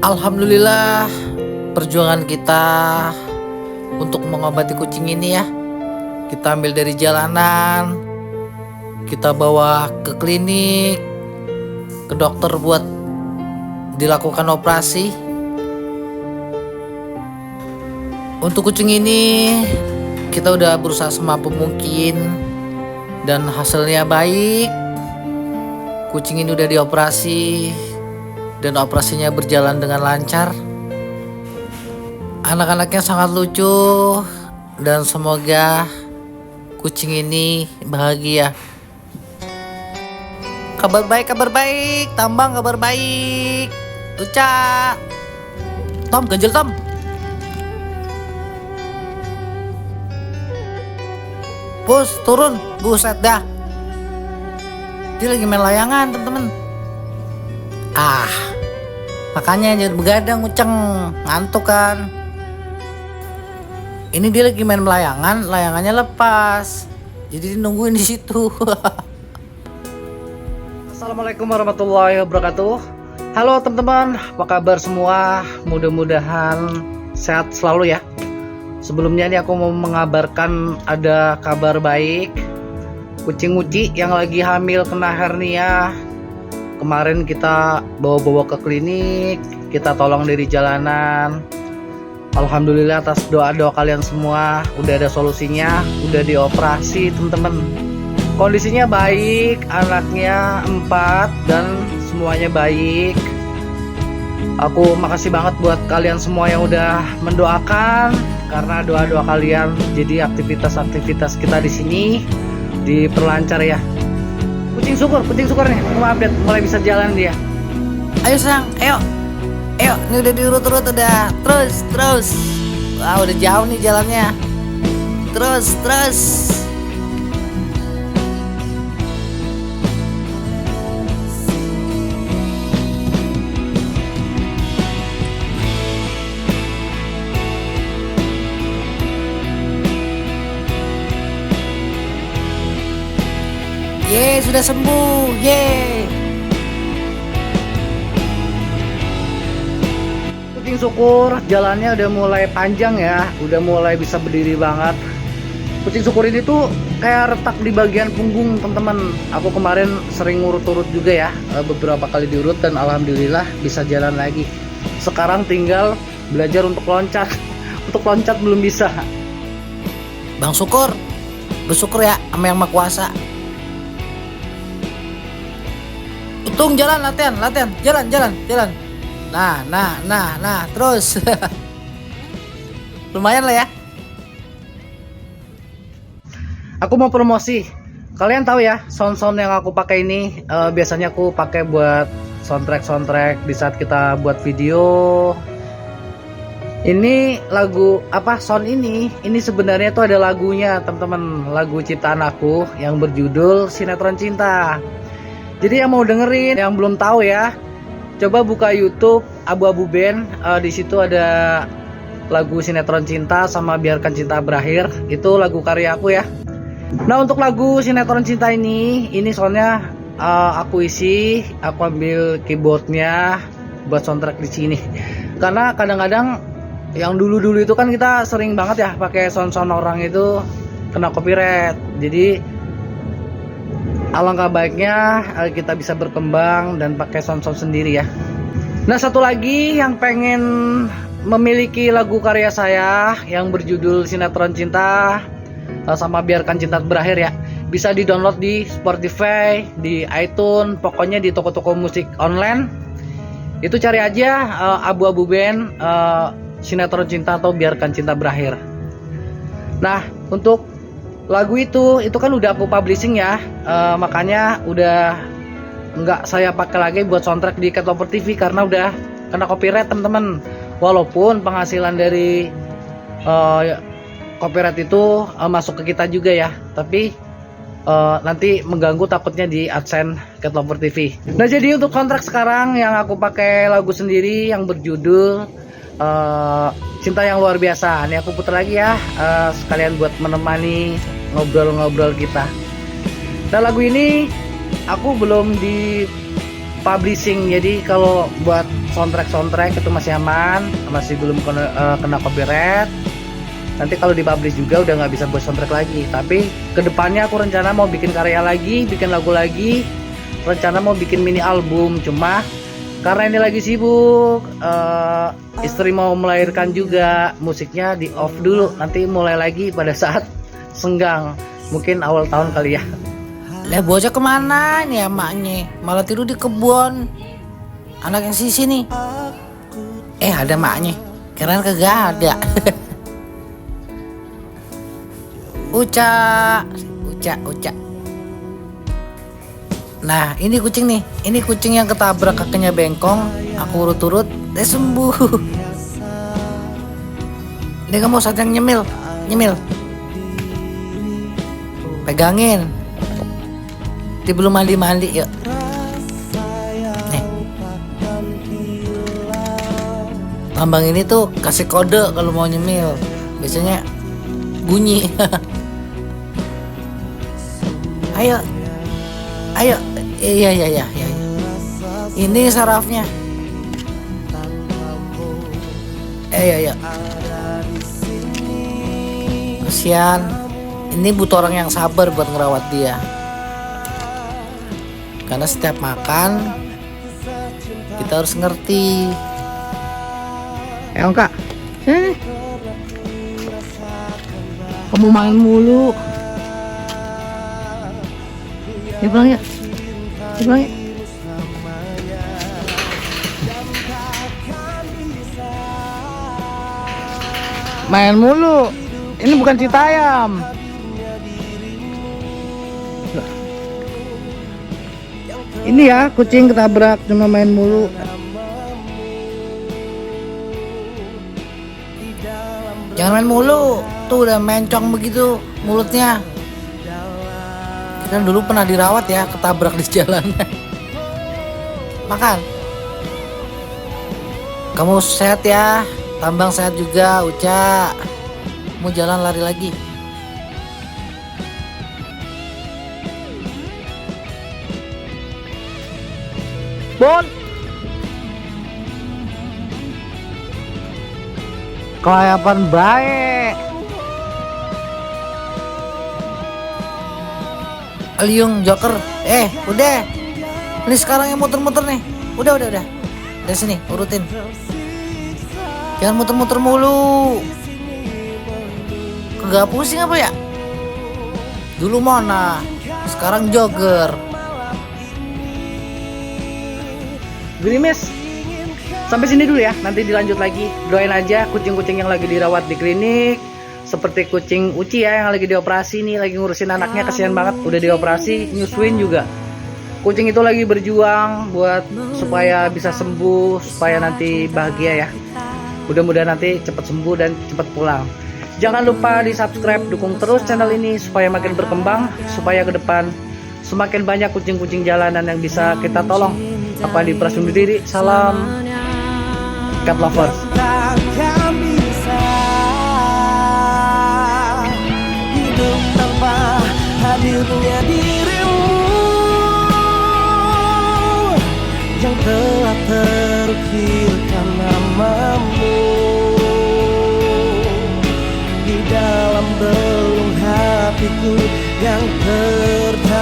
Alhamdulillah, perjuangan kita untuk mengobati kucing ini ya, kita ambil dari jalanan, kita bawa ke klinik, ke dokter buat dilakukan operasi. Untuk kucing ini kita udah berusaha semampu mungkin dan hasilnya baik. Kucing ini udah dioperasi dan operasinya berjalan dengan lancar. Anak-anaknya sangat lucu dan semoga kucing ini bahagia. Kabar baik, tambang kabar baik. Uca, Tom, ganjel Tom. Bus, turun, buset dah. Dia lagi main layangan, temen-temen. Makanya jangan begadang, Uceng, ngantuk kan. Ini dia lagi main layangan, layangannya lepas. Jadi nungguin di situ. Assalamualaikum warahmatullahi wabarakatuh. Halo teman-teman, apa kabar semua? Mudah-mudahan sehat selalu ya. Sebelumnya nih aku mau mengabarkan ada kabar baik. Kucing Uci yang lagi hamil kena hernia. Kemarin kita bawa-bawa ke klinik, kita tolong dari jalanan. Alhamdulillah atas doa-doa kalian semua udah ada solusinya, udah dioperasi teman-teman. Kondisinya baik, anaknya 4 dan semuanya baik. Aku makasih banget buat kalian semua yang udah mendoakan, karena doa-doa kalian jadi aktivitas-aktivitas kita di sini diperlancar ya. Kucing syukur nih, mau update, mulai bisa jalan dia. Ayo sayang, ayo, ini udah diurut-urut udah, terus. Wah udah jauh nih jalannya, terus. Ye, sudah sembuh. Ye. Kucing syukur jalannya udah mulai panjang ya, udah mulai bisa berdiri banget. Kucing syukur ini tuh kayak retak di bagian punggung teman-teman. Aku kemarin sering ngurut-urut juga ya, beberapa kali diurut dan alhamdulillah bisa jalan lagi. Sekarang tinggal belajar untuk loncat. Untuk loncat belum bisa. Bang Syukur, bersyukur ya sama yang Maha Kuasa. Untung jalan, latihan, jalan. Nah, terus. Lumayan lah ya. Aku mau promosi. Kalian tahu ya, sound yang aku pakai ini biasanya aku pakai buat soundtrack di saat kita buat video. Ini lagu apa? Sound ini sebenarnya tuh ada lagunya, teman-teman. Lagu ciptaan aku yang berjudul Sinetron Cinta. Jadi yang mau dengerin, yang belum tahu ya, coba buka YouTube Abu-Abu Band. Di situ ada lagu Sinetron Cinta sama Biarkan Cinta Berakhir. Itu lagu karya aku ya. Nah untuk lagu Sinetron Cinta ini soalnya aku isi, aku ambil keyboardnya buat soundtrack di sini. Karena kadang-kadang yang dulu itu kan kita sering banget ya pakai sound orang itu kena copyright. Jadi alangkah baiknya kita bisa berkembang dan pakai sound sendiri ya. Nah satu lagi yang pengen memiliki lagu karya saya yang berjudul Sinetron Cinta sama Biarkan Cinta Berakhir ya, bisa di download di Spotify, di iTunes, pokoknya di toko-toko musik online. Itu cari aja Abu-Abu Band Sinetron Cinta atau Biarkan Cinta Berakhir. Nah untuk lagu itu kan udah aku publishing ya, makanya udah nggak saya pakai lagi buat soundtrack di Cat Lover TV karena udah kena copyright teman-teman. Walaupun penghasilan dari copyright itu masuk ke kita juga ya, tapi nanti mengganggu takutnya di AdSense Cat Lover TV. Nah jadi untuk kontrak sekarang yang aku pakai lagu sendiri yang berjudul Cinta Yang Luar Biasa. Ini aku putar lagi ya, sekalian buat menemani ngobrol-ngobrol kita. Nah lagu ini aku belum di publishing, jadi kalau buat soundtrack itu masih aman, masih belum kena copyright. Nanti kalau dipublish juga udah nggak bisa buat soundtrack lagi. Tapi kedepannya aku rencana mau bikin karya lagi, bikin lagu lagi, rencana mau bikin mini album. Cuma karena ini lagi sibuk, istri mau melahirkan juga, musiknya di off dulu. Nanti mulai lagi pada saat senggang, mungkin awal tahun kali ya. Lah bocah kemana nih ya maknya? Malah tidur di kebun. Anak yang sisi nih. Ada maknya. Keren kagak ada. Uca. Nah ini kucing nih. Ini kucing yang ketabrak kakinya bengkong. Aku urut-urut, dia sembuh. Dia gak mau saat yang nyemil. Pegangin. Dia belum mandi yuk. Nih. Lambang ini tuh kasih kode kalau mau nyemil. Biasanya bunyi. Ayo. Iya. Ini sarafnya. Iya. Kasihan. Ini butuh orang yang sabar buat ngerawat dia. Karena setiap makan kita harus ngerti. Kak, sini. Kamu main mulu. Ya pulang ya. main mulu. Ini bukan Citayam. Ini ya kucing ketabrak, cuma main mulu. Jangan main mulu. Tuh udah mencong begitu mulutnya. Kan dulu pernah dirawat ya, ketabrak di jalan. Makan. Kamu sehat ya, Tambang sehat juga, Uca. Mau jalan lari lagi. Bon. Kelayapan baik. Aliung Joker. Udah. Ini sekarang yang muter-muter nih. Udah. Dari sini, urutin. Jangan muter-muter mulu. Kagak pusing apa ya? Dulu Mona, sekarang Joker. Grimis, sampai sini dulu ya, nanti dilanjut lagi. Doain aja kucing-kucing yang lagi dirawat di klinik, seperti kucing Uci ya yang lagi dioperasi nih, lagi ngurusin anaknya, kasihan banget, udah dioperasi, nyusuin juga. Kucing itu lagi berjuang buat supaya bisa sembuh, supaya nanti bahagia ya. Mudah-mudahan nanti cepat sembuh dan cepat pulang. Jangan lupa di subscribe, dukung terus channel ini supaya makin berkembang, supaya ke depan semakin banyak kucing-kucing jalanan yang bisa kita tolong. Apa di Prasum Diri, salam cat lovers. Takkan bisa hidup tanpa hadirnya dirimu yang telah terukirkan namamu di dalam relung hatiku yang tertanam.